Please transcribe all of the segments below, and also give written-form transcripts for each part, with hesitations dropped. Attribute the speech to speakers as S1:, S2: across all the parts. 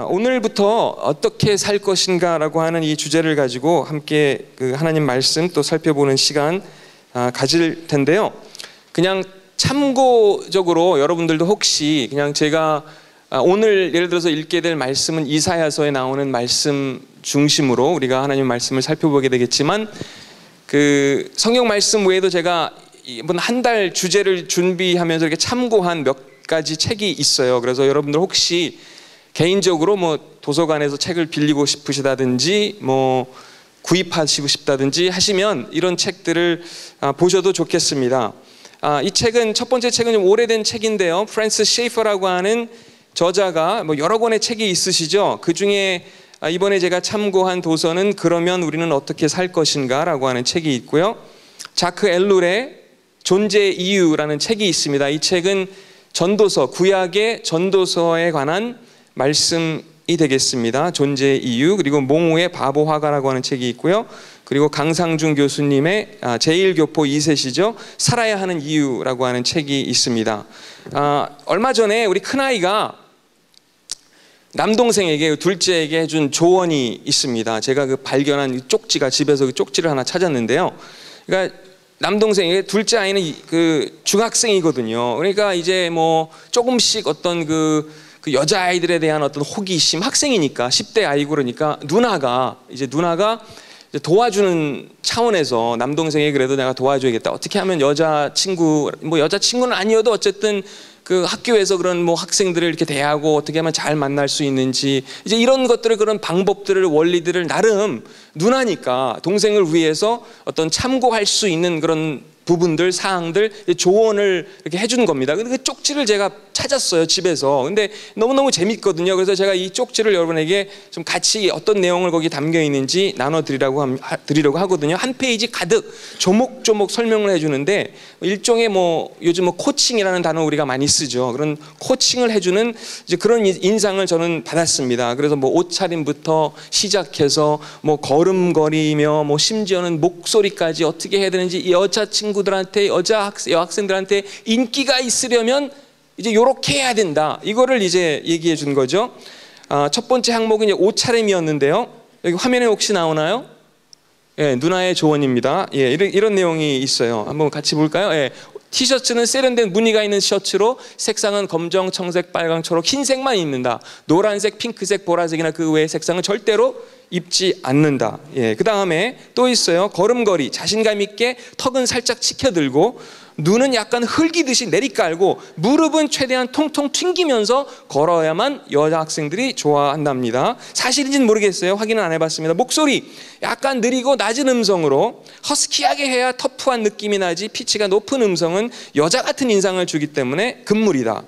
S1: 오늘부터 어떻게 살 것인가라고 하는 이 주제를 가지고 함께 그 하나님 말씀 또 살펴보는 시간 가질 텐데요. 그냥 참고적으로 여러분들도 혹시 그냥 제가 오늘 예를 들어서 읽게 될 말씀은 이사야서에 나오는 말씀 중심으로 우리가 하나님 말씀을 살펴보게 되겠지만, 그 성경 말씀 외에도 제가 이번 한 달 주제를 준비하면서 이렇게 참고한 몇 가지 책이 있어요. 그래서 여러분들 혹시 개인적으로 뭐 도서관에서 책을 빌리고 싶으시다든지 뭐 구입하시고 싶다든지 하시면 이런 책들을 보셔도 좋겠습니다. 이 책은, 첫 번째 책은 좀 오래된 책인데요. 프랜시스 셰이퍼라고 하는 저자가 뭐 여러 권의 책이 있으시죠. 그 중에 이번에 제가 참고한 도서는 그러면 우리는 어떻게 살 것인가 라고 하는 책이 있고요. 자크 엘룰의 존재의 이유라는 책이 있습니다. 이 책은 전도서, 구약의 전도서에 관한 말씀이 되겠습니다. 존재의 이유. 그리고 몽우의 바보화가라고 하는 책이 있고요. 그리고 강상중 교수님의 제1교포 2세시죠. 살아야 하는 이유라고 하는 책이 있습니다. 얼마 전에 우리 큰아이가 남동생에게, 둘째에게 해준 조언이 있습니다. 제가 그 발견한 쪽지가, 집에서 그 쪽지를 하나 찾았는데요. 그러니까 남동생에게, 둘째 아이는 그 중학생이거든요. 그러니까 이제 뭐 조금씩 어떤 그 여자아이들에 대한 어떤 호기심, 학생이니까 10대 아이고, 그러니까 누나가 이제 도와주는 차원에서 남동생이 그래도 내가 도와줘야겠다. 어떻게 하면 여자친구, 뭐 여자친구는 아니어도 어쨌든 그 학교에서 그런 뭐 학생들을 이렇게 대하고 어떻게 하면 잘 만날 수 있는지, 이제 이런 것들을, 그런 방법들을, 원리들을 나름 누나니까 동생을 위해서 어떤 참고할 수 있는 그런 부분들, 사항들, 조언을 이렇게 해준 겁니다. 근데 그 쪽지를 제가 찾았어요, 집에서. 근데 너무너무 재밌거든요. 그래서 제가 이 쪽지를 여러분에게 좀 같이 어떤 내용을 거기 담겨 있는지 나눠드리려고 하거든요. 한 페이지 가득 조목조목 설명을 해주는데, 일종의 뭐 요즘 뭐 코칭이라는 단어 우리가 많이 쓰죠. 그런 코칭을 해주는 이제 그런 인상을 저는 받았습니다. 그래서 뭐 옷차림부터 시작해서 뭐 걸음걸이며 뭐 심지어는 목소리까지 어떻게 해야 되는지, 이 여자친구들한테, 여학생들한테 인기가 있으려면 이제 요렇게 해야 된다. 이거를 이제 얘기해 준 거죠. 첫 번째 항목은 이제 옷차림이었는데요. 여기 화면에 혹시 나오나요? 예, 누나의 조언입니다. 예, 이런 내용이 있어요. 한번 같이 볼까요? 예. 티셔츠는 세련된 무늬가 있는 셔츠로 색상은 검정, 청색, 빨강, 초록, 흰색만 입는다. 노란색, 핑크색, 보라색이나 그 외의 색상은 절대로 입지 않는다. 예, 그 다음에 또 있어요. 걸음걸이, 자신감 있게 턱은 살짝 치켜들고 눈은 약간 흘기듯이 내리깔고 무릎은 최대한 통통 튕기면서 걸어야만 여자 학생들이 좋아한답니다. 사실인지는 모르겠어요. 확인은 안 해봤습니다. 목소리 약간 느리고 낮은 음성으로 허스키하게 해야 터프한 느낌이 나지, 피치가 높은 음성은 여자 같은 인상을 주기 때문에 금물이다.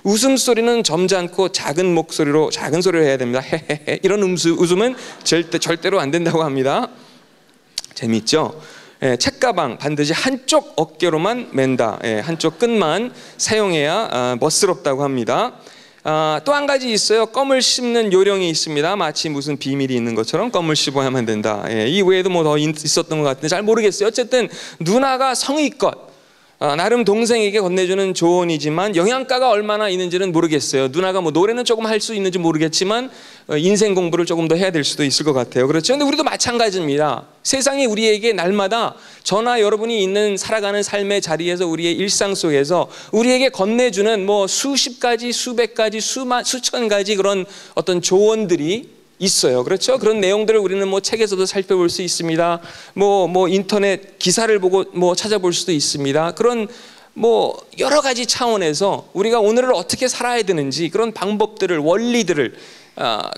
S1: 웃음소리는 점잖고 작은 목소리로, 작은 소리를 해야 됩니다. 헤헤헤. 이런 웃음은 절대로 안 된다고 합니다. 재밌죠? 예, 책가방 반드시 한쪽 어깨로만 맨다. 예, 한쪽 끝만 사용해야 멋스럽다고 합니다. 또 한 가지 있어요. 껌을 씹는 요령이 있습니다. 마치 무슨 비밀이 있는 것처럼 껌을 씹어야만 된다. 예, 이 외에도 뭐 더 있었던 것 같은데 잘 모르겠어요. 어쨌든 누나가 성의껏 나름 동생에게 건네주는 조언이지만 영양가가 얼마나 있는지는 모르겠어요. 누나가 뭐 노래는 조금 할 수 있는지 모르겠지만 인생 공부를 조금 더 해야 될 수도 있을 것 같아요. 그렇죠? 근데 우리도 마찬가지입니다. 세상이 우리에게 날마다 저나 여러분이 있는 살아가는 삶의 자리에서, 우리의 일상 속에서 우리에게 건네주는 뭐 수십 가지, 수백 가지, 수천 가지 그런 어떤 조언들이 있어요. 그렇죠? 그런 내용들을 우리는 뭐 책에서도 살펴볼 수 있습니다. 뭐 인터넷 기사를 보고 뭐 찾아볼 수도 있습니다. 그런 뭐 여러 가지 차원에서 우리가 오늘을 어떻게 살아야 되는지 그런 방법들을, 원리들을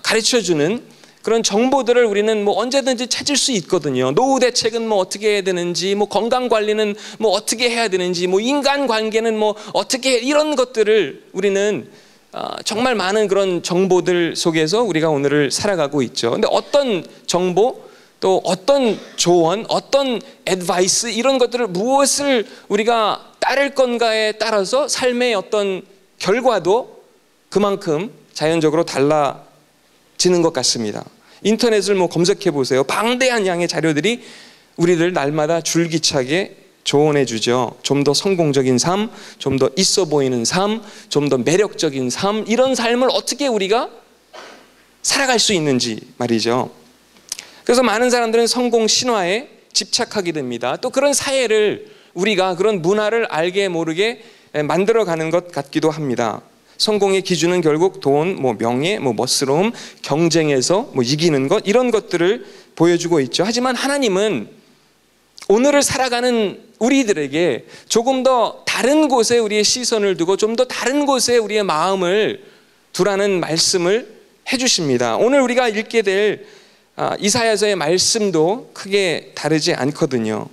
S1: 가르쳐주는 그런 정보들을 우리는 뭐 언제든지 찾을 수 있거든요. 노후 대책은 뭐 어떻게 해야 되는지, 뭐 건강 관리는 뭐 어떻게 해야 되는지, 뭐 인간 관계는 뭐 어떻게, 이런 것들을 우리는 정말 많은 그런 정보들 속에서 우리가 오늘을 살아가고 있죠. 근데 어떤 정보, 또 어떤 조언, 어떤 애드바이스, 이런 것들을 무엇을 우리가 따를 건가에 따라서 삶의 어떤 결과도 그만큼 자연적으로 달라지는 것 같습니다. 인터넷을 뭐 검색해 보세요. 방대한 양의 자료들이 우리를 날마다 줄기차게 조언해 주죠. 좀 더 성공적인 삶, 좀 더 있어 보이는 삶, 좀 더 매력적인 삶, 이런 삶을 어떻게 우리가 살아갈 수 있는지 말이죠. 그래서 많은 사람들은 성공 신화에 집착하게 됩니다. 또 그런 사회를 우리가 그런 문화를 알게 모르게 만들어가는 것 같기도 합니다. 성공의 기준은 결국 돈, 명예, 멋스러움, 경쟁에서 이기는 것, 이런 것들을 보여주고 있죠. 하지만 하나님은 오늘을 살아가는 우리들에게 조금 더 다른 곳에 우리의 시선을 두고 좀 더 다른 곳에 우리의 마음을 두라는 말씀을 해주십니다. 오늘 우리가 읽게 될 이사야서의 말씀도 크게 다르지 않거든요.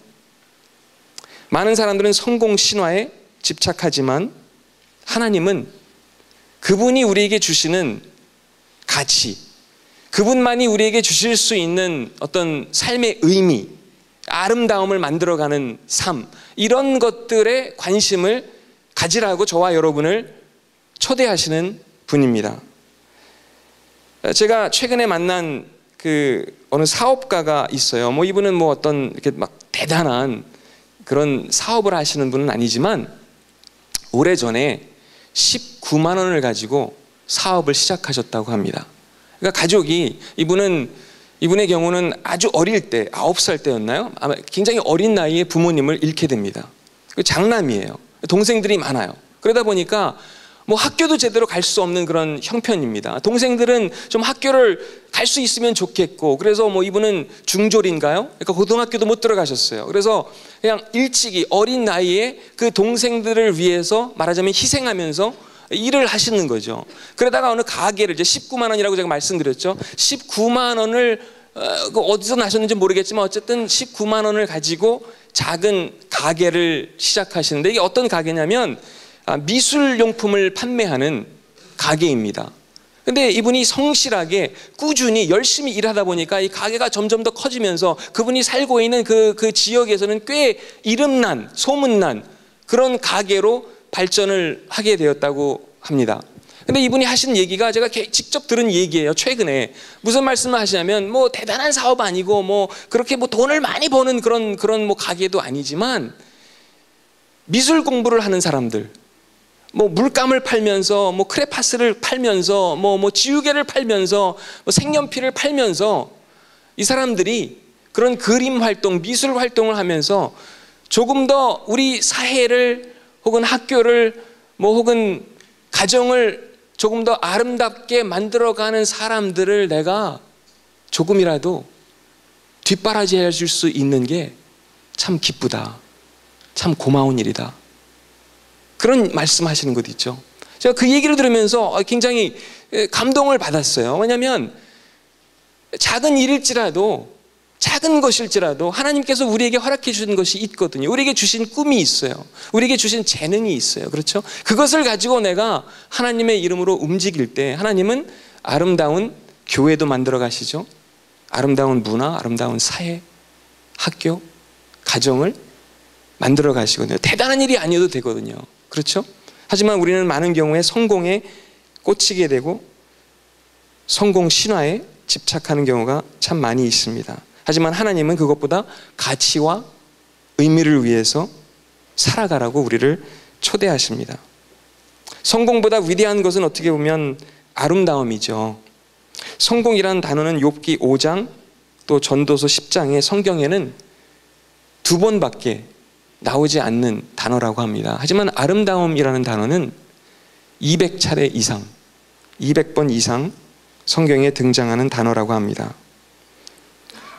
S1: 많은 사람들은 성공 신화에 집착하지만 하나님은 그분이 우리에게 주시는 가치, 그분만이 우리에게 주실 수 있는 어떤 삶의 의미, 아름다움을 만들어가는 삶, 이런 것들에 관심을 가지라고 저와 여러분을 초대하시는 분입니다. 제가 최근에 만난 어느 사업가가 있어요. 이분은 어떤 이렇게 막 대단한 그런 사업을 하시는 분은 아니지만 오래전에 19만 원을 가지고 사업을 시작하셨다고 합니다. 그러니까 가족이, 이분의 경우는 아주 어릴 때 9살 때였나요? 아마 굉장히 어린 나이에 부모님을 잃게 됩니다. 장남이에요. 동생들이 많아요. 그러다 보니까 학교도 제대로 갈 수 없는 그런 형편입니다. 동생들은 좀 학교를 갈 수 있으면 좋겠고, 그래서 이분은 중졸인가요? 그러니까 고등학교도 못 들어가셨어요. 그래서 그냥 일찍이 어린 나이에 그 동생들을 위해서 말하자면 희생하면서 일을 하시는 거죠. 그러다가 어느 가게를, 이제 19만 원이라고 제가 말씀드렸죠. 19만 원을 어디서 나셨는지 모르겠지만 어쨌든 19만 원을 가지고 작은 가게를 시작하시는데, 이게 어떤 가게냐면 미술용품을 판매하는 가게입니다. 근데 이분이 성실하게 꾸준히 열심히 일하다 보니까 이 가게가 점점 더 커지면서 그분이 살고 있는 그 지역에서는 꽤 이름난, 소문난 그런 가게로 발전을 하게 되었다고 합니다. 근데 이분이 하신 얘기가 제가 직접 들은 얘기예요. 최근에 무슨 말씀을 하시냐면 대단한 사업 아니고 그렇게 돈을 많이 버는 그런 가게도 아니지만 미술 공부를 하는 사람들, 물감을 팔면서 크레파스를 팔면서 지우개를 팔면서 색연필을 팔면서 이 사람들이 그런 그림 활동, 미술 활동을 하면서 조금 더 우리 사회를 혹은 학교를 혹은 가정을 조금 더 아름답게 만들어가는 사람들을 내가 조금이라도 뒷바라지해 줄 수 있는 게 참 기쁘다, 참 고마운 일이다, 그런 말씀하시는 것 있죠. 제가 그 얘기를 들으면서 굉장히 감동을 받았어요. 왜냐하면 작은 일일지라도, 작은 것일지라도 하나님께서 우리에게 허락해 주신 것이 있거든요. 우리에게 주신 꿈이 있어요. 우리에게 주신 재능이 있어요. 그렇죠? 그것을 가지고 내가 하나님의 이름으로 움직일 때 하나님은 아름다운 교회도 만들어 가시죠. 아름다운 문화, 아름다운 사회, 학교, 가정을 만들어 가시거든요. 대단한 일이 아니어도 되거든요. 그렇죠? 하지만 우리는 많은 경우에 성공에 꽂히게 되고 성공 신화에 집착하는 경우가 참 많이 있습니다. 하지만 하나님은 그것보다 가치와 의미를 위해서 살아가라고 우리를 초대하십니다. 성공보다 위대한 것은 어떻게 보면 아름다움이죠. 성공이라는 단어는 욥기 5장 또 전도서 10장의 성경에는 2번밖에 나오지 않는 단어라고 합니다. 하지만 아름다움이라는 단어는 200차례 이상, 200번 이상 성경에 등장하는 단어라고 합니다.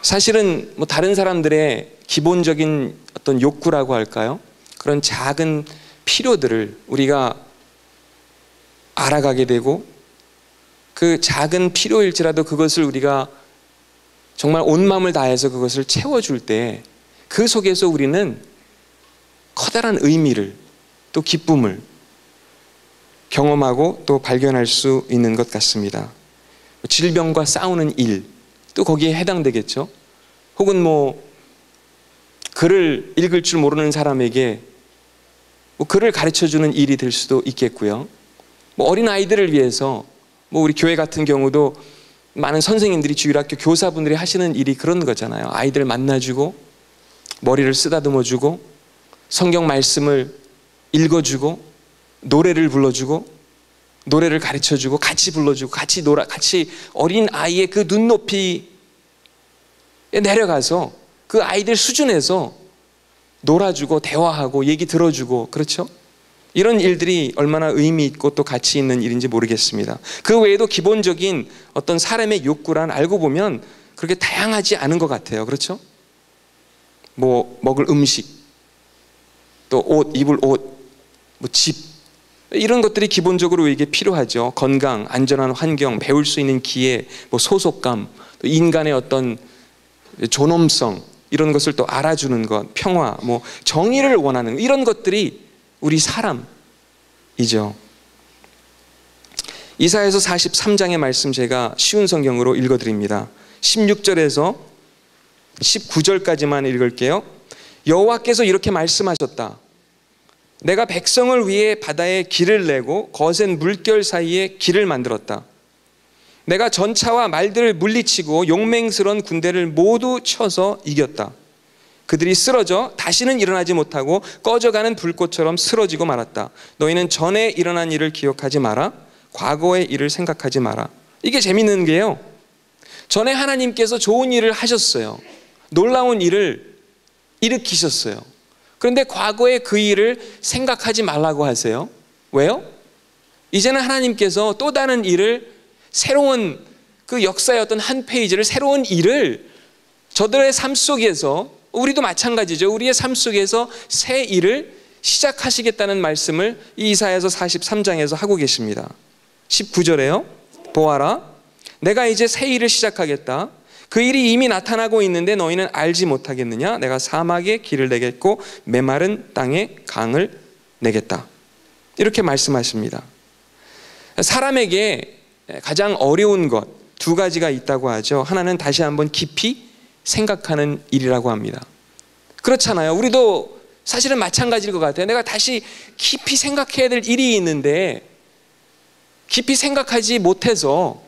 S1: 사실은 다른 사람들의 기본적인 어떤 욕구라고 할까요? 그런 작은 필요들을 우리가 알아가게 되고 그 작은 필요일지라도 그것을 우리가 정말 온 마음을 다해서 그것을 채워줄 때 그 속에서 우리는 커다란 의미를 또 기쁨을 경험하고 또 발견할 수 있는 것 같습니다. 질병과 싸우는 일, 또 거기에 해당되겠죠. 혹은 글을 읽을 줄 모르는 사람에게 글을 가르쳐주는 일이 될 수도 있겠고요. 어린 아이들을 위해서 우리 교회 같은 경우도 많은 선생님들이, 주일학교 교사분들이 하시는 일이 그런 거잖아요. 아이들 만나주고 머리를 쓰다듬어주고 성경 말씀을 읽어주고 노래를 불러주고 노래를 가르쳐주고 같이 불러주고 같이 같이 어린 아이의 그 눈높이에 내려가서 그 아이들 수준에서 놀아주고 대화하고 얘기 들어주고, 그렇죠? 이런 일들이 얼마나 의미 있고 또 가치 있는 일인지 모르겠습니다. 그 외에도 기본적인 어떤 사람의 욕구란 알고 보면 그렇게 다양하지 않은 것 같아요. 그렇죠? 뭐 먹을 음식, 또 옷, 입을 옷, 뭐 집, 이런 것들이 기본적으로 우리에게 필요하죠. 건강, 안전한 환경, 배울 수 있는 기회, 뭐 소속감, 또 인간의 어떤 존엄성, 이런 것을 또 알아주는 것, 평화, 뭐 정의를 원하는 이런 것들이 우리 사람이죠. 이사야서 43장의 말씀 제가 쉬운 성경으로 읽어드립니다. 16절에서 19절까지만 읽을게요. 여호와께서 이렇게 말씀하셨다. 내가 백성을 위해 바다에 길을 내고 거센 물결 사이에 길을 만들었다. 내가 전차와 말들을 물리치고 용맹스러운 군대를 모두 쳐서 이겼다. 그들이 쓰러져 다시는 일어나지 못하고 꺼져가는 불꽃처럼 쓰러지고 말았다. 너희는 전에 일어난 일을 기억하지 마라. 과거의 일을 생각하지 마라. 이게 재밌는 게요, 전에 하나님께서 좋은 일을 하셨어요. 놀라운 일을 일으키셨어요. 그런데 과거의 그 일을 생각하지 말라고 하세요. 왜요? 이제는 하나님께서 또 다른 일을, 새로운 그 역사의 어떤 한 페이지를, 새로운 일을 저들의 삶 속에서, 우리도 마찬가지죠. 우리의 삶 속에서 새 일을 시작하시겠다는 말씀을 이사야서 43장에서 하고 계십니다. 19절에요. 보아라, 내가 이제 새 일을 시작하겠다. 그 일이 이미 나타나고 있는데 너희는 알지 못하겠느냐? 내가 사막에 길을 내겠고 메마른 땅에 강을 내겠다. 이렇게 말씀하십니다. 사람에게 가장 어려운 것 두 가지가 있다고 하죠. 하나는 다시 한번 깊이 생각하는 일이라고 합니다. 그렇잖아요. 우리도 사실은 마찬가지일 것 같아요. 내가 다시 깊이 생각해야 될 일이 있는데 깊이 생각하지 못해서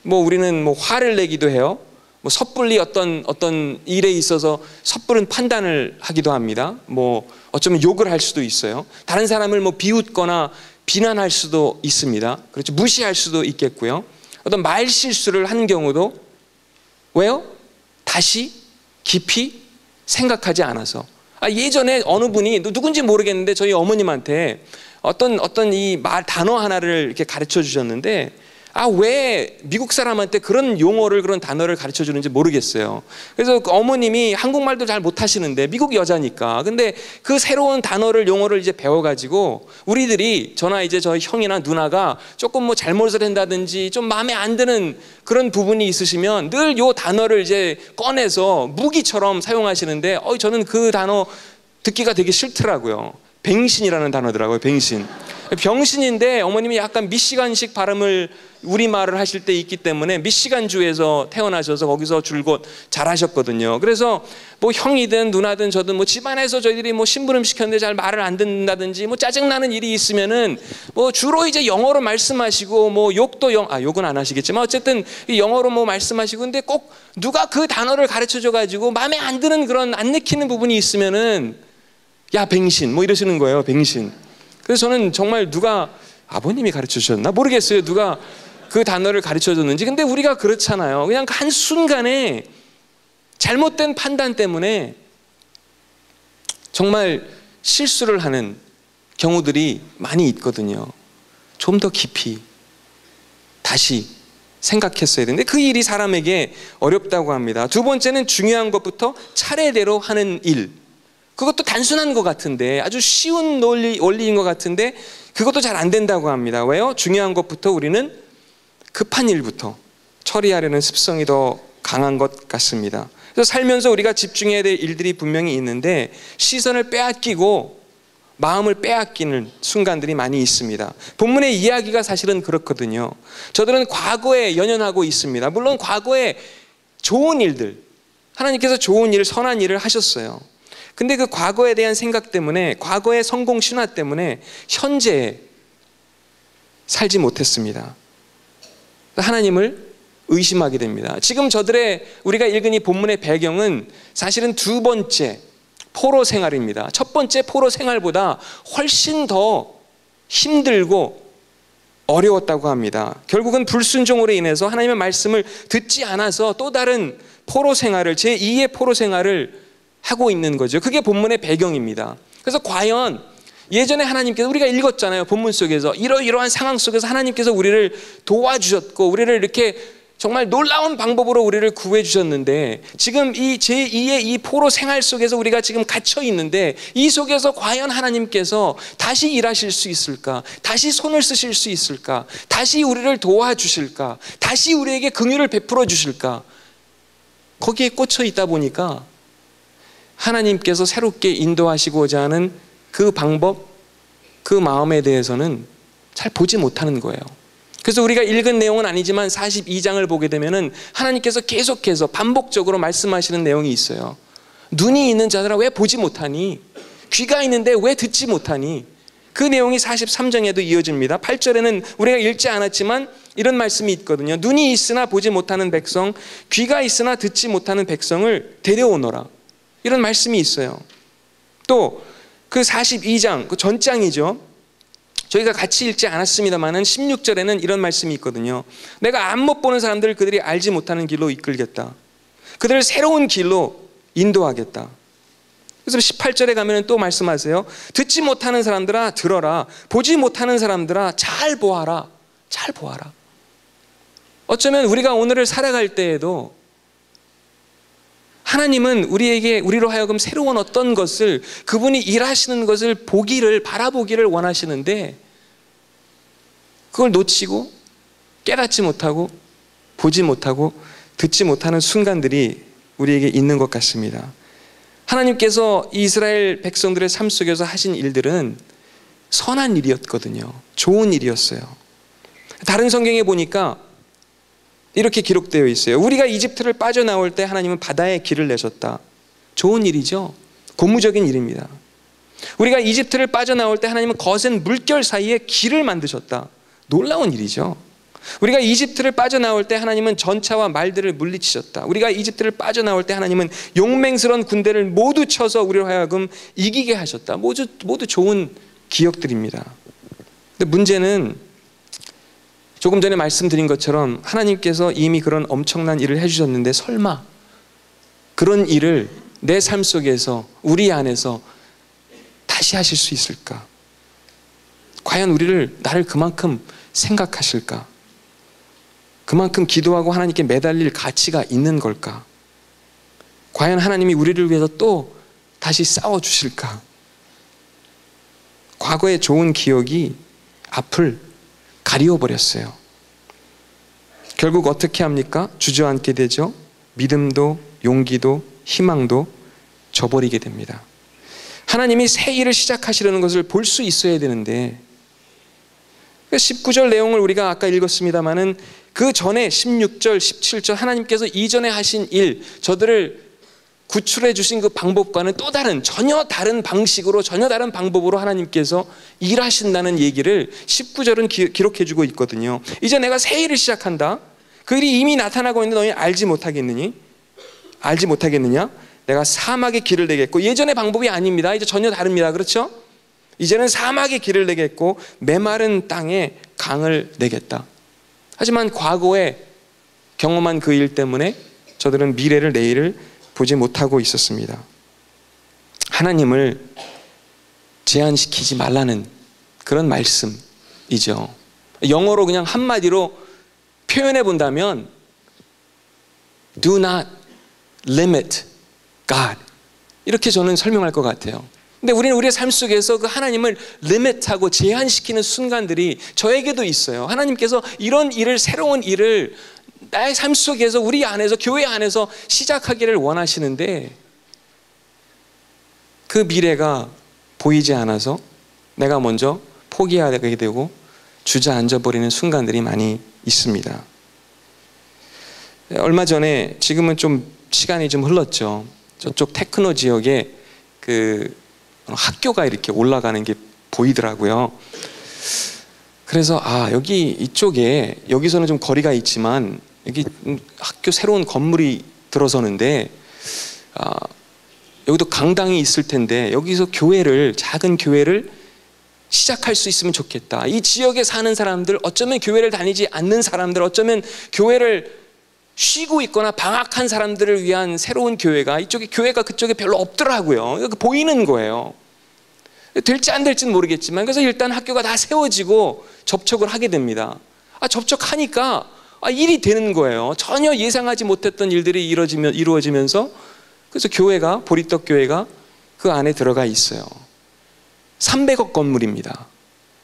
S1: 뭐 우리는 뭐 화를 내기도 해요. 뭐 섣불리 어떤 일에 있어서 섣부른 판단을 하기도 합니다. 뭐 어쩌면 욕을 할 수도 있어요. 다른 사람을 뭐 비웃거나 비난할 수도 있습니다. 그렇죠. 무시할 수도 있겠고요. 어떤 말 실수를 한 경우도, 왜요? 다시 깊이 생각하지 않아서. 예전에 어느 분이, 누군지 모르겠는데 저희 어머님한테 어떤 이 말 단어 하나를 이렇게 가르쳐 주셨는데, 왜 미국 사람한테 그런 용어를, 그런 단어를 가르쳐 주는지 모르겠어요. 그래서 그 어머님이 한국말도 잘 못하시는데, 미국 여자니까. 근데 그 새로운 단어를, 용어를 이제 배워가지고 우리들이, 저나 이제 저희 형이나 누나가 조금 뭐 잘못을 한다든지 좀 마음에 안 드는 그런 부분이 있으시면 늘 요 단어를 이제 꺼내서 무기처럼 사용하시는데, 저는 그 단어 듣기가 되게 싫더라고요. 뱅신이라는 단어더라고요. 뱅신. 병신인데 어머님이 약간 미시간식 발음을, 우리말을 하실 때 있기 때문에 미시간주에서 태어나셔서 거기서 줄곧 잘하셨거든요. 그래서 뭐 형이든 누나든 저든 뭐 집안에서 저희들이 뭐 심부름 시켰는데 잘 말을 안 듣는다든지 뭐 짜증나는 일이 있으면은 뭐 주로 이제 영어로 말씀하시고, 뭐 욕도 욕은 안 하시겠지만 어쨌든 영어로 뭐 말씀하시고, 근데 꼭 누가 그 단어를 가르쳐 줘 가지고 마음에 안 드는, 그런 안 내키는 부분이 있으면은 야 뱅신 뭐 이러시는 거예요. 뱅신. 그래서 저는 정말 누가, 아버님이 가르쳐 주셨나 모르겠어요. 누가 그 단어를 가르쳐 줬는지. 근데 우리가 그렇잖아요. 그냥 한순간에 잘못된 판단 때문에 정말 실수를 하는 경우들이 많이 있거든요. 좀 더 깊이 다시 생각했어야 되는데 그 일이 사람에게 어렵다고 합니다. 두 번째는 중요한 것부터 차례대로 하는 일. 그것도 단순한 것 같은데, 아주 쉬운 원리인 것 같은데 그것도 잘 안 된다고 합니다. 왜요? 중요한 것부터, 우리는 급한 일부터 처리하려는 습성이 더 강한 것 같습니다. 그래서 살면서 우리가 집중해야 될 일들이 분명히 있는데 시선을 빼앗기고 마음을 빼앗기는 순간들이 많이 있습니다. 본문의 이야기가 사실은 그렇거든요. 저들은 과거에 연연하고 있습니다. 물론 과거에 좋은 일들, 하나님께서 좋은 일, 선한 일을 하셨어요. 근데 그 과거에 대한 생각 때문에, 과거의 성공 신화 때문에 현재에 살지 못했습니다. 하나님을 의심하게 됩니다. 지금 저들의, 우리가 읽은 이 본문의 배경은 사실은 두 번째 포로 생활입니다. 첫 번째 포로 생활보다 훨씬 더 힘들고 어려웠다고 합니다. 결국은 불순종으로 인해서 하나님의 말씀을 듣지 않아서 또 다른 포로 생활을, 제2의 포로 생활을 하고 있는 거죠. 그게 본문의 배경입니다. 그래서 과연 예전에 하나님께서, 우리가 읽었잖아요, 본문 속에서 이러이러한 상황 속에서 하나님께서 우리를 도와주셨고 우리를 이렇게 정말 놀라운 방법으로 우리를 구해 주셨는데, 지금 이 제2의 이 포로 생활 속에서 우리가 지금 갇혀 있는데, 이 속에서 과연 하나님께서 다시 일하실 수 있을까? 다시 손을 쓰실 수 있을까? 다시 우리를 도와주실까? 다시 우리에게 긍휼을 베풀어 주실까? 거기에 꽂혀 있다 보니까 하나님께서 새롭게 인도하시고자 하는 그 방법, 그 마음에 대해서는 잘 보지 못하는 거예요. 그래서 우리가 읽은 내용은 아니지만 42장을 보게 되면은 하나님께서 계속해서 반복적으로 말씀하시는 내용이 있어요. 눈이 있는 자들아 왜 보지 못하니? 귀가 있는데 왜 듣지 못하니? 그 내용이 43장에도 이어집니다. 8절에는 우리가 읽지 않았지만 이런 말씀이 있거든요. 눈이 있으나 보지 못하는 백성, 귀가 있으나 듣지 못하는 백성을 데려오너라. 이런 말씀이 있어요. 또 그 42장, 그 전장이죠. 저희가 같이 읽지 않았습니다만은 16절에는 이런 말씀이 있거든요. 내가 안 못 보는 사람들을 그들이 알지 못하는 길로 이끌겠다. 그들을 새로운 길로 인도하겠다. 그래서 18절에 가면 또 말씀하세요. 듣지 못하는 사람들아 들어라. 보지 못하는 사람들아 잘 보아라. 잘 보아라. 어쩌면 우리가 오늘을 살아갈 때에도 하나님은 우리로 하여금 새로운 어떤 것을, 그분이 일하시는 것을 바라보기를 원하시는데 그걸 놓치고 깨닫지 못하고 보지 못하고 듣지 못하는 순간들이 우리에게 있는 것 같습니다. 하나님께서 이스라엘 백성들의 삶 속에서 하신 일들은 선한 일이었거든요. 좋은 일이었어요. 다른 성경에 보니까 이렇게 기록되어 있어요. 우리가 이집트를 빠져나올 때 하나님은 바다에 길을 내셨다. 좋은 일이죠. 고무적인 일입니다. 우리가 이집트를 빠져나올 때 하나님은 거센 물결 사이에 길을 만드셨다. 놀라운 일이죠. 우리가 이집트를 빠져나올 때 하나님은 전차와 말들을 물리치셨다. 우리가 이집트를 빠져나올 때 하나님은 용맹스러운 군대를 모두 쳐서 우리로 하여금 이기게 하셨다. 모두 좋은 기억들입니다. 근데 문제는 조금 전에 말씀드린 것처럼 하나님께서 이미 그런 엄청난 일을 해주셨는데 설마 그런 일을 내 삶 속에서, 우리 안에서 다시 하실 수 있을까? 과연 나를 그만큼 생각하실까? 그만큼 기도하고 하나님께 매달릴 가치가 있는 걸까? 과연 하나님이 우리를 위해서 또 다시 싸워주실까? 과거의 좋은 기억이 앞을 가리워버렸어요. 결국 어떻게 합니까? 주저앉게 되죠. 믿음도 용기도 희망도 저버리게 됩니다. 하나님이 새 일을 시작하시려는 것을 볼 수 있어야 되는데, 19절 내용을 우리가 아까 읽었습니다마는 그 전에 16절, 17절 하나님께서 이전에 하신 일, 저들을 구출해 주신 그 방법과는 또 다른, 전혀 다른 방식으로, 전혀 다른 방법으로 하나님께서 일하신다는 얘기를 19절은 기록해 주고 있거든요. 이제 내가 새 일을 시작한다. 그 일이 이미 나타나고 있는데 너희 알지 못하겠느냐? 내가 사막에 길을 내겠고, 예전의 방법이 아닙니다. 이제 전혀 다릅니다. 그렇죠? 이제는 사막에 길을 내겠고 메마른 땅에 강을 내겠다. 하지만 과거에 경험한 그 일 때문에 저들은 미래를, 내일을 보지 못하고 있었습니다. 하나님을 제한시키지 말라는 그런 말씀이죠. 영어로 그냥 한마디로 표현해 본다면 Do not limit God, 이렇게 저는 설명할 것 같아요. 근데 우리는 우리의 삶 속에서 그 하나님을 리밋하고 제한시키는 순간들이 저에게도 있어요. 하나님께서 이런 일을, 새로운 일을 나의 삶 속에서, 우리 안에서, 교회 안에서 시작하기를 원하시는데 그 미래가 보이지 않아서 내가 먼저 포기하게 되고 주저앉아 버리는 순간들이 많이 있습니다. 얼마 전에, 지금은 좀 시간이 좀 흘렀죠. 저쪽 테크노 지역에 그 학교가 이렇게 올라가는 게 보이더라고요. 그래서 여기 이쪽에, 여기서는 좀 거리가 있지만 여기 학교 새로운 건물이 들어서는데 여기도 강당이 있을 텐데 여기서 작은 교회를 시작할 수 있으면 좋겠다. 이 지역에 사는 사람들, 어쩌면 교회를 다니지 않는 사람들, 어쩌면 교회를 쉬고 있거나 방학한 사람들을 위한 새로운 교회가, 이쪽에 교회가 그쪽에 별로 없더라고요. 보이는 거예요. 될지 안 될지는 모르겠지만, 그래서 일단 학교가 다 세워지고 접촉을 하게 됩니다. 접촉하니까 일이 되는 거예요. 전혀 예상하지 못했던 일들이 이루어지면서, 그래서 교회가, 보리떡 교회가 그 안에 들어가 있어요. 300억 건물입니다.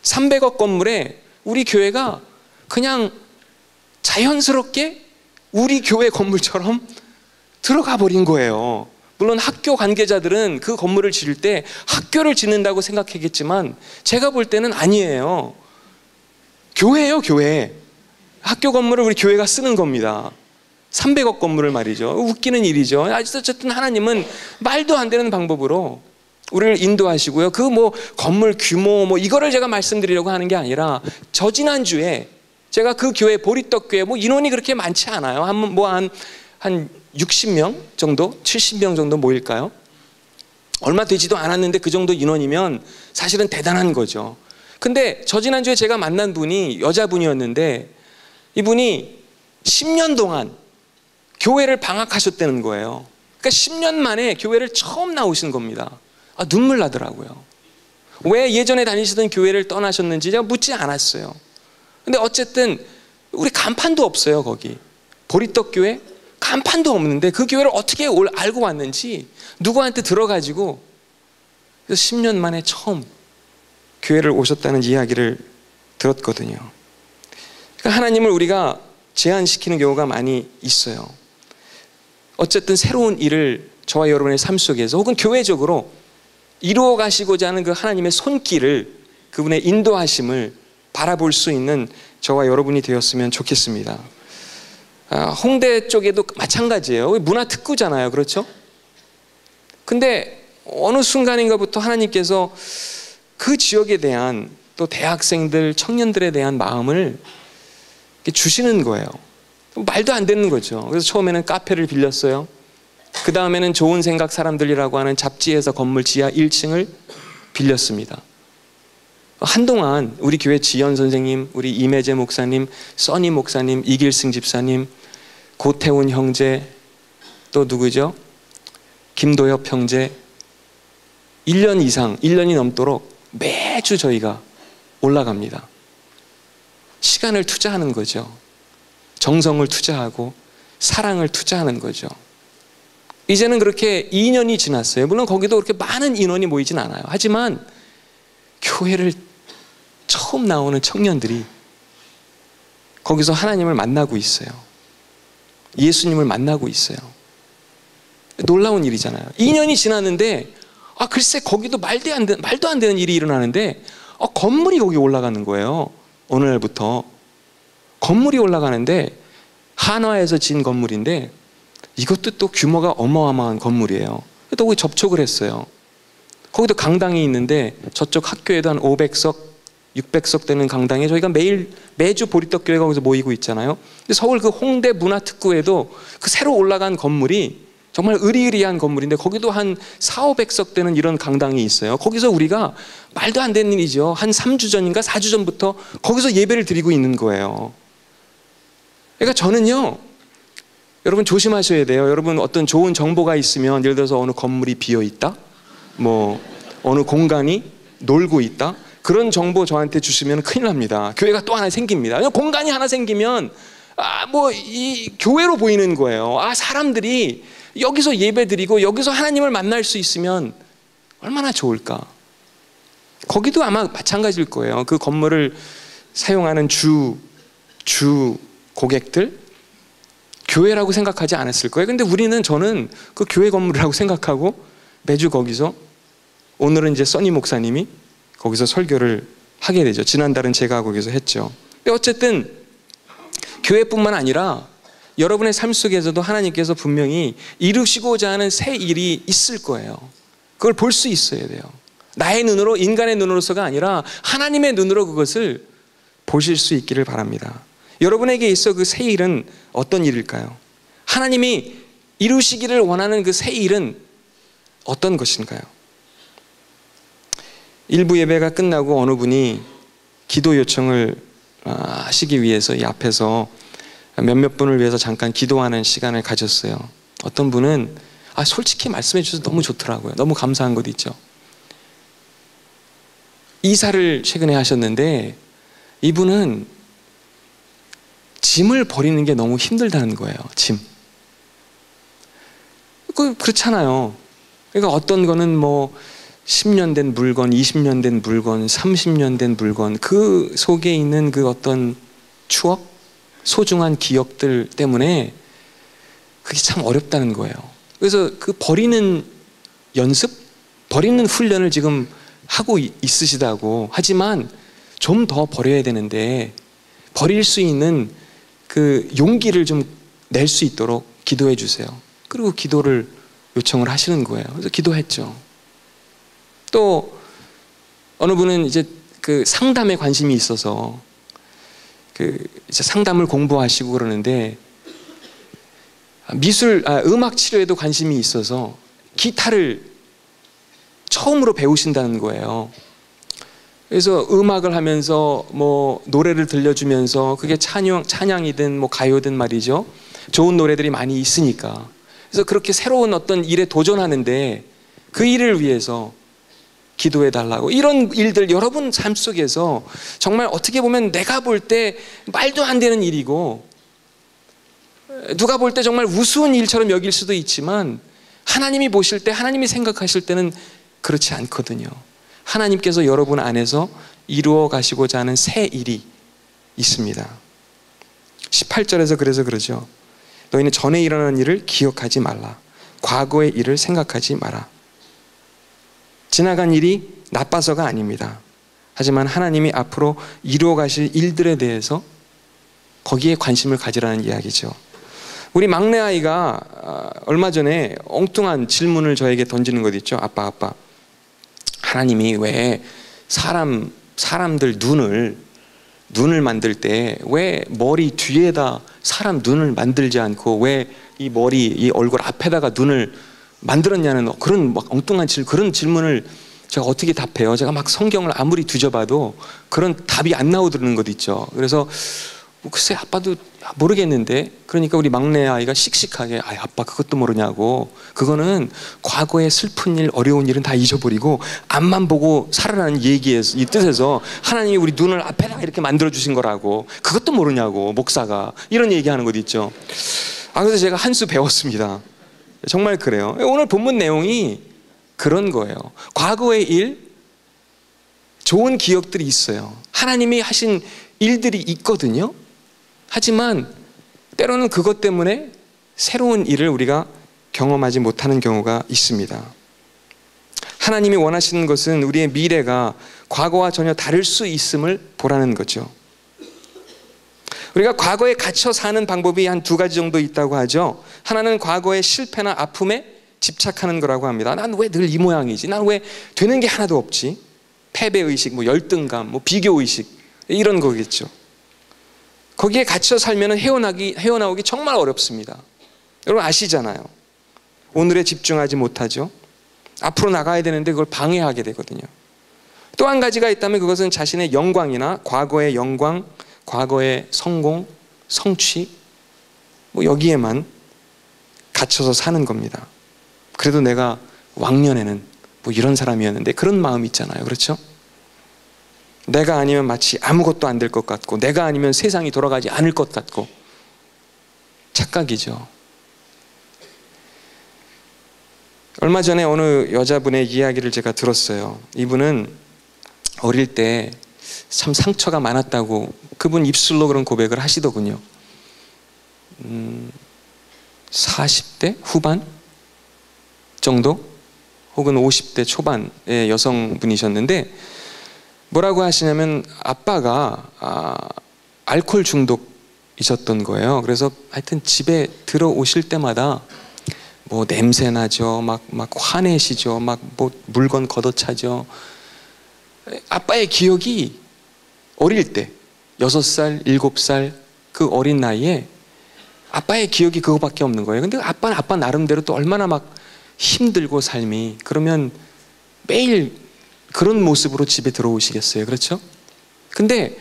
S1: 300억 건물에 우리 교회가 그냥 자연스럽게 우리 교회 건물처럼 들어가 버린 거예요. 물론 학교 관계자들은 그 건물을 지을 때 학교를 짓는다고 생각했겠지만, 제가 볼 때는 아니에요. 교회예요, 교회. 학교 건물을 우리 교회가 쓰는 겁니다. 300억 건물을 말이죠. 웃기는 일이죠. 어쨌든 하나님은 말도 안 되는 방법으로 우리를 인도하시고요. 그 건물 규모 이거를 제가 말씀드리려고 하는 게 아니라, 저 지난주에 제가 그 교회, 보리떡 교회, 인원이 그렇게 많지 않아요. 한 60명 정도, 70명 정도 모일까요? 얼마 되지도 않았는데 그 정도 인원이면 사실은 대단한 거죠. 근데 저 지난주에 제가 만난 분이 여자분이었는데, 이분이 10년 동안 교회를 방학하셨다는 거예요. 그러니까 10년 만에 교회를 처음 나오신 겁니다. 눈물 나더라고요. 왜 예전에 다니시던 교회를 떠나셨는지 제가 묻지 않았어요. 근데 어쨌든 우리 간판도 없어요. 거기 보리떡 교회 간판도 없는데 그 교회를 어떻게 알고 왔는지 누구한테 들어가지고, 그래서 10년 만에 처음 교회를 오셨다는 이야기를 들었거든요. 그러니까 하나님을 우리가 제한시키는 경우가 많이 있어요. 어쨌든 새로운 일을 저와 여러분의 삶 속에서 혹은 교회적으로 이루어 가시고자 하는 그 하나님의 손길을, 그분의 인도하심을 바라볼 수 있는 저와 여러분이 되었으면 좋겠습니다. 홍대 쪽에도 마찬가지예요. 문화특구잖아요. 그렇죠? 근데 어느 순간인가부터 하나님께서 그 지역에 대한, 또 대학생들, 청년들에 대한 마음을 주시는 거예요. 말도 안 되는 거죠. 그래서 처음에는 카페를 빌렸어요. 그 다음에는 좋은 생각 사람들이라고 하는 잡지에서 건물 지하 1층을 빌렸습니다. 한동안 우리 교회 지연 선생님, 우리 임혜재 목사님, 써니 목사님, 이길승 집사님, 고태훈 형제, 또 누구죠? 김도엽 형제, 1년 이상, 1년이 넘도록 매주 저희가 올라갑니다. 시간을 투자하는 거죠. 정성을 투자하고 사랑을 투자하는 거죠. 이제는 그렇게 2년이 지났어요. 물론 거기도 그렇게 많은 인원이 모이진 않아요. 하지만 교회를 처음 나오는 청년들이 거기서 하나님을 만나고 있어요. 예수님을 만나고 있어요. 놀라운 일이잖아요. 2년이 지났는데 글쎄 거기도 말도 안 되는 일이 일어나는데 건물이 거기 올라가는 거예요. 어느 날부터 건물이 올라가는데, 한화에서 진 건물인데 이것도 또 규모가 어마어마한 건물이에요. 또 거기 접촉을 했어요. 거기도 강당이 있는데 저쪽 학교에도 한 500석, 600석 되는 강당에 저희가 매주 보리떡 교회가 거기서 모이고 있잖아요. 근데 서울 그 홍대 문화특구에도 그 새로 올라간 건물이 정말 으리으리한 건물인데 거기도 한 400~500석 되는 이런 강당이 있어요. 거기서 우리가 말도 안 되는 일이죠. 한 3주 전인가 4주 전부터 거기서 예배를 드리고 있는 거예요. 그러니까 저는요, 여러분 조심하셔야 돼요. 여러분 어떤 좋은 정보가 있으면, 예를 들어서 어느 건물이 비어 있다, 어느 공간이 놀고 있다, 그런 정보 저한테 주시면 큰일 납니다. 교회가 또 하나 생깁니다. 공간이 하나 생기면 이 교회로 보이는 거예요. 사람들이 여기서 예배드리고 여기서 하나님을 만날 수 있으면 얼마나 좋을까. 거기도 아마 마찬가지일 거예요. 그 건물을 사용하는 주 고객들 교회라고 생각하지 않았을 거예요. 근데 저는 그 교회 건물이라고 생각하고 매주 거기서, 오늘은 이제 써니 목사님이 거기서 설교를 하게 되죠. 지난달은 제가 거기서 했죠. 근데 어쨌든 교회뿐만 아니라 여러분의 삶 속에서도 하나님께서 분명히 이루시고자 하는 새 일이 있을 거예요. 그걸 볼 수 있어야 돼요. 나의 눈으로, 인간의 눈으로서가 아니라 하나님의 눈으로 그것을 보실 수 있기를 바랍니다. 여러분에게 있어 그 새 일은 어떤 일일까요? 하나님이 이루시기를 원하는 그 새 일은 어떤 것인가요? 일부 예배가 끝나고 어느 분이 기도 요청을 하시기 위해서 이 앞에서 몇몇 분을 위해서 잠깐 기도하는 시간을 가졌어요. 어떤 분은 솔직히 말씀해 주셔서 너무 좋더라고요. 너무 감사한 것도 있죠. 이사를 최근에 하셨는데 이분은 짐을 버리는 게 너무 힘들다는 거예요. 짐. 그렇잖아요. 그러니까 어떤 거는 뭐 10년 된 물건, 20년 된 물건, 30년 된 물건, 그 속에 있는 그 어떤 추억, 소중한 기억들 때문에 그게 참 어렵다는 거예요. 그래서 그 버리는 연습, 버리는 훈련을 지금 하고 있으시다고. 하지만 좀 더 버려야 되는데 버릴 수 있는 그 용기를 좀 낼 수 있도록 기도해 주세요. 그리고 기도를 요청을 하시는 거예요. 그래서 기도했죠. 또 어느 분은 이제 그 상담에 관심이 있어서 이제 상담을 공부하시고 그러는데 음악 치료에도 관심이 있어서 기타를 처음으로 배우신다는 거예요. 그래서 음악을 하면서 뭐 노래를 들려주면서 그게 찬양이든 뭐 가요든 말이죠. 좋은 노래들이 많이 있으니까. 그래서 그렇게 새로운 어떤 일에 도전하는데 그 일을 위해서 기도해 달라고. 이런 일들 여러분 삶 속에서 정말 어떻게 보면 내가 볼 때 말도 안 되는 일이고 누가 볼 때 정말 우스운 일처럼 여길 수도 있지만 하나님이 보실 때, 하나님이 생각하실 때는 그렇지 않거든요. 하나님께서 여러분 안에서 이루어 가시고자 하는 새 일이 있습니다. 18절에서 그래서 그러죠. 너희는 전에 일어난 일을 기억하지 말라. 과거의 일을 생각하지 마라. 지나간 일이 나빠서가 아닙니다. 하지만 하나님이 앞으로 이루어 가실 일들에 대해서 거기에 관심을 가지라는 이야기죠. 우리 막내 아이가 얼마 전에 엉뚱한 질문을 저에게 던지는 것 있죠. 아빠, 하나님이 왜 사람들 눈을 만들 때 왜 머리 뒤에다 사람 눈을 만들지 않고 왜 이 얼굴 앞에다가 눈을 만들었냐는 그런 막 엉뚱한 그런 질문을 제가 어떻게 답해요? 제가 막 성경을 아무리 뒤져봐도 그런 답이 안 나오는 것 있죠. 그래서 글쎄 아빠도 모르겠는데, 그러니까 우리 막내 아이가 씩씩하게 아빠 그것도 모르냐고. 그거는 과거의 슬픈 일, 어려운 일은 다 잊어버리고 앞만 보고 살아라는 얘기에서, 이 뜻에서 하나님이 우리 눈을 앞에다 이렇게 만들어 주신 거라고. 그것도 모르냐고 목사가 이런 얘기하는 것 있죠. 그래서 제가 한 수 배웠습니다. 정말 그래요. 오늘 본문 내용이 그런 거예요. 과거의 일, 좋은 기억들이 있어요. 하나님이 하신 일들이 있거든요. 하지만 때로는 그것 때문에 새로운 일을 우리가 경험하지 못하는 경우가 있습니다. 하나님이 원하시는 것은 우리의 미래가 과거와 전혀 다를 수 있음을 보라는 거죠. 우리가 과거에 갇혀 사는 방법이 한 두 가지 정도 있다고 하죠. 하나는 과거의 실패나 아픔에 집착하는 거라고 합니다. 난 왜 늘 이 모양이지? 난 왜 되는 게 하나도 없지? 패배의식, 뭐 열등감, 뭐 비교의식, 이런 거겠죠. 거기에 갇혀 살면 헤어나오기 정말 어렵습니다. 여러분 아시잖아요. 오늘에 집중하지 못하죠. 앞으로 나가야 되는데 그걸 방해하게 되거든요. 또 한 가지가 있다면 그것은 자신의 영광이나 과거의 영광, 과거의 성공, 성취, 뭐 여기에만 갇혀서 사는 겁니다. 그래도 내가 왕년에는 뭐 이런 사람이었는데, 그런 마음 있잖아요. 그렇죠? 내가 아니면 마치 아무것도 안 될 것 같고, 내가 아니면 세상이 돌아가지 않을 것 같고. 착각이죠. 얼마 전에 어느 여자분의 이야기를 제가 들었어요. 이분은 어릴 때 참 상처가 많았다고 그분 입술로 그런 고백을 하시더군요. 40대 후반 정도 혹은 50대 초반의 여성분이셨는데 뭐라고 하시냐면 아빠가 알코올 중독이셨던 거예요. 그래서 하여튼 집에 들어오실 때마다 뭐 냄새 나죠, 막 화내시죠, 막 뭐 물건 걷어차죠. 아빠의 기억이 어릴 때 6살, 7살 그 어린 나이에 아빠의 기억이 그거밖에 없는 거예요. 근데 아빠는 아빠 나름대로 또 얼마나 막 힘들고 삶이. 그러면 매일 그런 모습으로 집에 들어오시겠어요? 그렇죠? 근데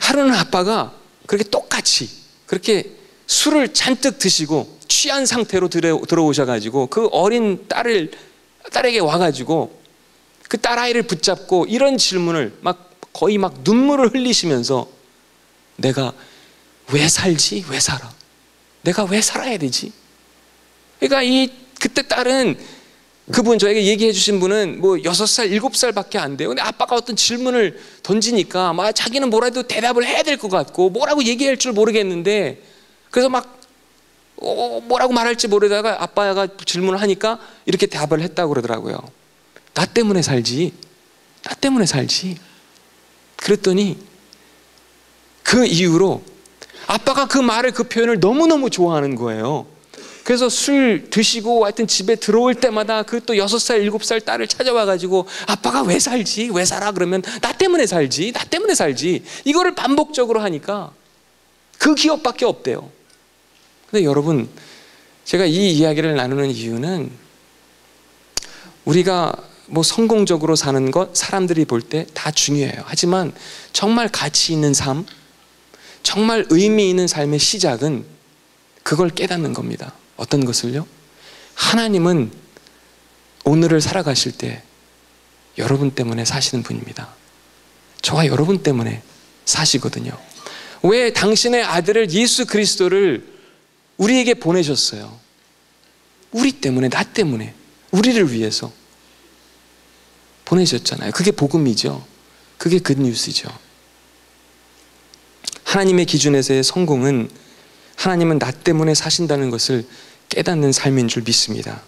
S1: 하루는 아빠가 그렇게 똑같이 그렇게 술을 잔뜩 드시고 취한 상태로 들어오셔가지고 그 어린 딸에게 와가지고 그 딸아이를 붙잡고 이런 질문을 거의 눈물을 흘리시면서 내가 왜 살지? 왜 살아? 내가 왜 살아야 되지? 그러니까 그때 딸은 그분 저에게 얘기해 주신 분은 6살, 7살 밖에 안 돼요. 근데 아빠가 어떤 질문을 던지니까 자기는 뭐라도 대답을 해야 될 것 같고 뭐라고 얘기할 줄 모르겠는데 그래서 뭐라고 말할지 모르다가 아빠가 질문을 하니까 이렇게 답을 했다고 그러더라고요. 나 때문에 살지. 나 때문에 살지. 그랬더니 그 이후로 아빠가 그 말을 그 표현을 너무너무 좋아하는 거예요. 그래서 술 드시고 하여튼 집에 들어올 때마다 그 또 6살, 7살 딸을 찾아와가지고 아빠가 왜 살지? 왜 살아? 그러면 나 때문에 살지. 나 때문에 살지. 이거를 반복적으로 하니까 그 기억밖에 없대요. 근데 여러분, 제가 이 이야기를 나누는 이유는 우리가 성공적으로 사는 것 사람들이 볼 때 다 중요해요. 하지만 정말 가치 있는 삶, 정말 의미 있는 삶의 시작은 그걸 깨닫는 겁니다. 어떤 것을요? 하나님은 오늘을 살아가실 때 여러분 때문에 사시는 분입니다. 저와 여러분 때문에 사시거든요. 왜 당신의 아들을 예수 그리스도를 우리에게 보내셨어요? 우리 때문에, 나 때문에, 우리를 위해서 보내셨잖아요. 그게 복음이죠. 그게 굿뉴스죠. 하나님의 기준에서의 성공은 하나님은 나 때문에 사신다는 것을 깨닫는 삶인 줄 믿습니다.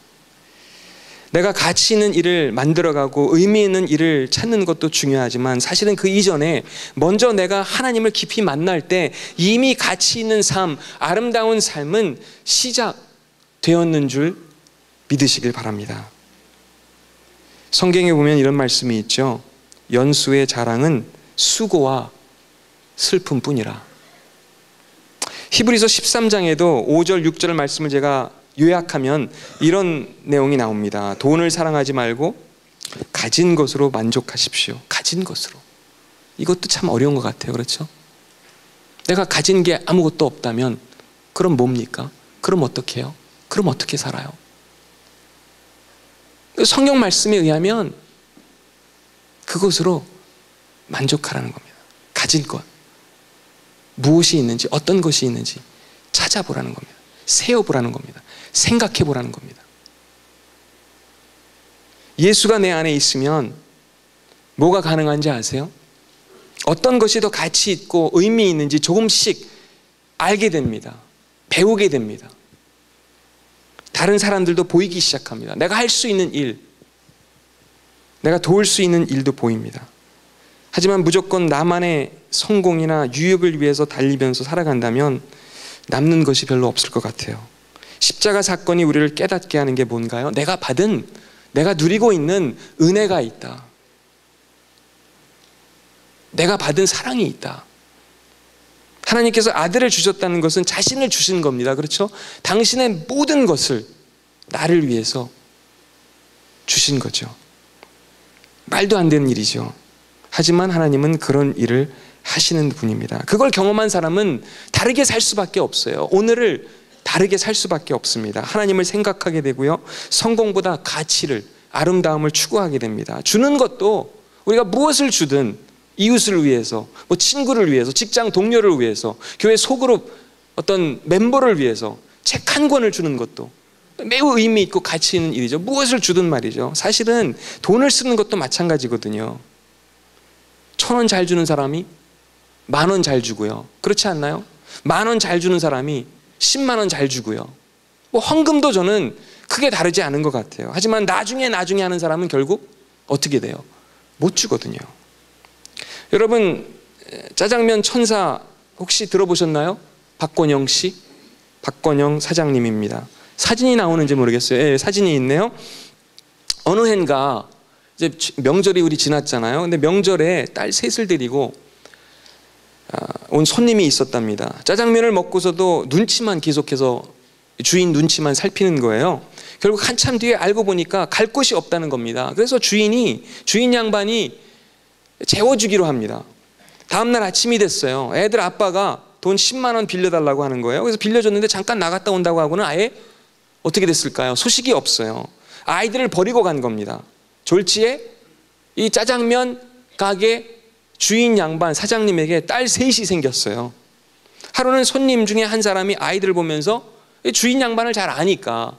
S1: 내가 가치 있는 일을 만들어가고 의미 있는 일을 찾는 것도 중요하지만 사실은 그 이전에 먼저 내가 하나님을 깊이 만날 때 이미 가치 있는 삶, 아름다운 삶은 시작되었는 줄 믿으시길 바랍니다. 성경에 보면 이런 말씀이 있죠. 연수의 자랑은 수고와 슬픔뿐이라. 히브리서 13장에도 5절, 6절 말씀을 제가 요약하면 이런 내용이 나옵니다. 돈을 사랑하지 말고 가진 것으로 만족하십시오. 가진 것으로. 이것도 참 어려운 것 같아요. 그렇죠? 내가 가진 게 아무것도 없다면 그럼 뭡니까? 그럼 어떻게 해요? 그럼 어떻게 살아요? 성경 말씀에 의하면 그것으로 만족하라는 겁니다. 가진 것. 무엇이 있는지, 어떤 것이 있는지 찾아보라는 겁니다. 세어보라는 겁니다. 생각해보라는 겁니다. 예수가 내 안에 있으면 뭐가 가능한지 아세요? 어떤 것이 더 가치 있고 의미 있는지 조금씩 알게 됩니다. 배우게 됩니다. 다른 사람들도 보이기 시작합니다. 내가 할 수 있는 일, 내가 도울 수 있는 일도 보입니다. 하지만 무조건 나만의 성공이나 유익을 위해서 달리면서 살아간다면 남는 것이 별로 없을 것 같아요. 십자가 사건이 우리를 깨닫게 하는 게 뭔가요? 내가 누리고 있는 은혜가 있다. 내가 받은 사랑이 있다. 하나님께서 아들을 주셨다는 것은 자신을 주신 겁니다. 그렇죠? 당신의 모든 것을 나를 위해서 주신 거죠. 말도 안 되는 일이죠. 하지만 하나님은 그런 일을 하시는 분입니다. 그걸 경험한 사람은 다르게 살 수밖에 없어요. 오늘을 다르게 살 수밖에 없습니다. 하나님을 생각하게 되고요. 성공보다 가치를, 아름다움을 추구하게 됩니다. 주는 것도 우리가 무엇을 주든 이웃을 위해서, 친구를 위해서, 직장 동료를 위해서, 교회 소그룹 어떤 멤버를 위해서 책 한 권을 주는 것도 매우 의미 있고 가치 있는 일이죠. 무엇을 주든 말이죠. 사실은 돈을 쓰는 것도 마찬가지거든요. 1,000원 잘 주는 사람이 10,000원 잘 주고요. 그렇지 않나요? 10,000원 잘 주는 사람이 10만 원 잘 주고요. 헌금도 저는 크게 다르지 않은 것 같아요. 하지만 나중에 하는 사람은 결국 어떻게 돼요? 못 주거든요. 여러분, 짜장면 천사 혹시 들어보셨나요? 박권영 씨? 박권영 사장님입니다. 사진이 나오는지 모르겠어요. 예, 사진이 있네요. 어느 해인가 이제 명절이 우리 지났잖아요. 근데 명절에 딸 셋을 데리고 온 손님이 있었답니다. 짜장면을 먹고서도 눈치만 계속해서 주인 눈치만 살피는 거예요. 결국 한참 뒤에 알고 보니까 갈 곳이 없다는 겁니다. 그래서 주인 양반이 재워주기로 합니다. 다음날 아침이 됐어요. 애들 아빠가 돈 10만 원 빌려달라고 하는 거예요. 그래서 빌려줬는데 잠깐 나갔다 온다고 하고는 아예 어떻게 됐을까요? 소식이 없어요. 아이들을 버리고 간 겁니다. 졸지에 이 짜장면 가게 주인 양반 사장님에게 딸 셋이 생겼어요. 하루는 손님 중에 한 사람이 아이들을 보면서 주인 양반을 잘 아니까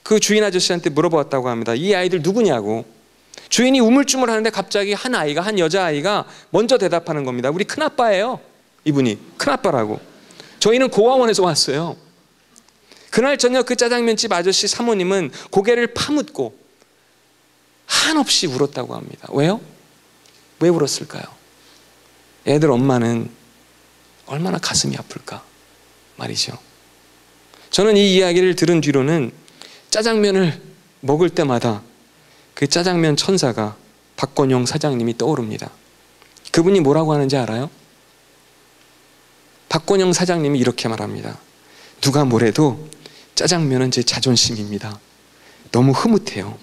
S1: 그 주인 아저씨한테 물어봤다고 합니다. 이 아이들 누구냐고. 주인이 우물쭈물 하는데 갑자기 한 여자아이가 먼저 대답하는 겁니다. 우리 큰아빠예요. 이분이 큰아빠라고. 저희는 고아원에서 왔어요. 그날 저녁 그 짜장면집 아저씨 사모님은 고개를 파묻고 한없이 울었다고 합니다. 왜요? 왜 울었을까요? 애들 엄마는 얼마나 가슴이 아플까 말이죠. 저는 이 이야기를 들은 뒤로는 짜장면을 먹을 때마다 그 짜장면 천사가 박건용 사장님이 떠오릅니다. 그분이 뭐라고 하는지 알아요? 박건영 사장님이 이렇게 말합니다. 누가 뭐래도 짜장면은 제 자존심입니다. 너무 흐뭇해요.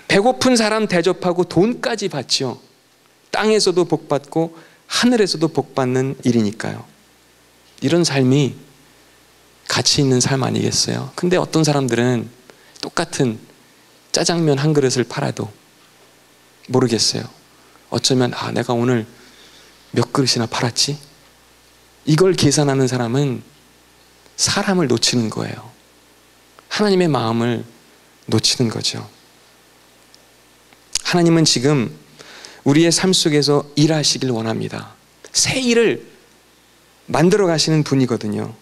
S1: 배고픈 사람 대접하고 돈까지 받죠. 땅에서도 복받고 하늘에서도 복받는 일이니까요. 이런 삶이 가치 있는 삶 아니겠어요? 근데 어떤 사람들은 똑같은 짜장면 한 그릇을 팔아도 모르겠어요. 어쩌면 내가 오늘 몇 그릇이나 팔았지? 이걸 계산하는 사람은 사람을 놓치는 거예요. 하나님의 마음을 놓치는 거죠. 하나님은 지금 우리의 삶 속에서 일하시길 원합니다. 새 일을 만들어 가시는 분이거든요.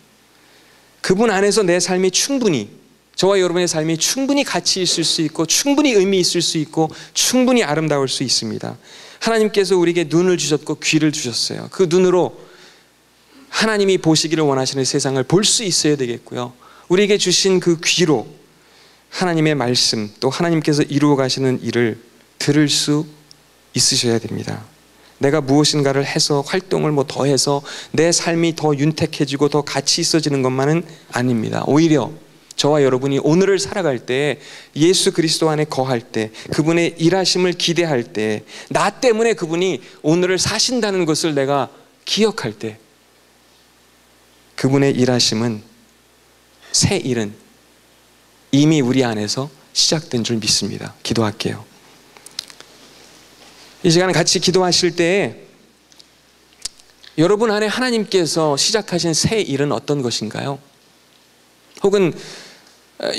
S1: 그분 안에서 내 삶이 충분히, 저와 여러분의 삶이 충분히 가치 있을 수 있고 충분히 의미 있을 수 있고 충분히 아름다울 수 있습니다. 하나님께서 우리에게 눈을 주셨고 귀를 주셨어요. 그 눈으로 하나님이 보시기를 원하시는 세상을 볼 수 있어야 되겠고요. 우리에게 주신 그 귀로 하나님의 말씀, 또 하나님께서 이루어 가시는 일을 들을 수 있으셔야 됩니다. 내가 무엇인가를 해서 활동을 더해서 내 삶이 더 윤택해지고 더 가치 있어지는 것만은 아닙니다. 오히려 저와 여러분이 오늘을 살아갈 때, 예수 그리스도 안에 거할 때, 그분의 일하심을 기대할 때, 나 때문에 그분이 오늘을 사신다는 것을 내가 기억할 때, 그분의 일하심은, 새 일은 이미 우리 안에서 시작된 줄 믿습니다. 기도할게요. 이 시간에 같이 기도하실 때에 여러분 안에 하나님께서 시작하신 새 일은 어떤 것인가요? 혹은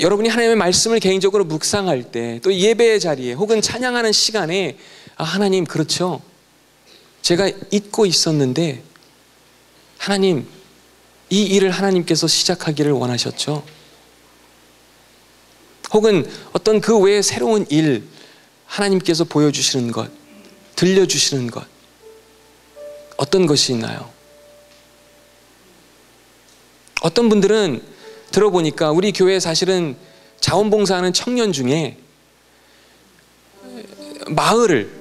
S1: 여러분이 하나님의 말씀을 개인적으로 묵상할 때, 또 예배의 자리에 혹은 찬양하는 시간에 하나님, 그렇죠, 제가 잊고 있었는데 하나님, 이 일을 하나님께서 시작하기를 원하셨죠. 혹은 어떤 그 외에 새로운 일 하나님께서 보여주시는 것, 들려주시는 것, 어떤 것이 있나요? 어떤 분들은 들어보니까 우리 교회에 사실은 자원봉사하는 청년 중에 마을을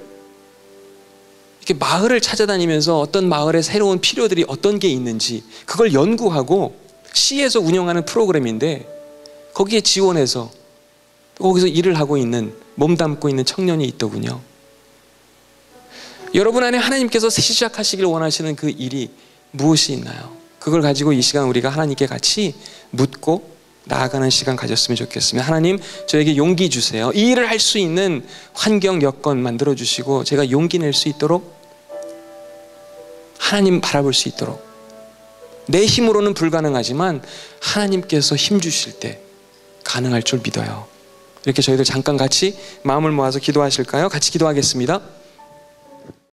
S1: 찾아다니면서 어떤 마을의 새로운 필요들이 어떤 게 있는지 그걸 연구하고 시에서 운영하는 프로그램인데, 거기에 지원해서 거기서 일을 하고 있는, 몸담고 있는 청년이 있더군요. 여러분 안에 하나님께서 시작하시길 원하시는 그 일이 무엇이 있나요? 그걸 가지고 이 시간 우리가 하나님께 같이 묻고 나아가는 시간 가졌으면 좋겠습니다. 하나님, 저에게 용기 주세요. 이 일을 할 수 있는 환경, 여건 만들어 주시고 제가 용기 낼 수 있도록, 하나님 바라볼 수 있도록. 내 힘으로는 불가능하지만 하나님께서 힘 주실 때 가능할 줄 믿어요. 이렇게 저희들 잠깐 같이 마음을 모아서 기도하실까요? 같이 기도하겠습니다.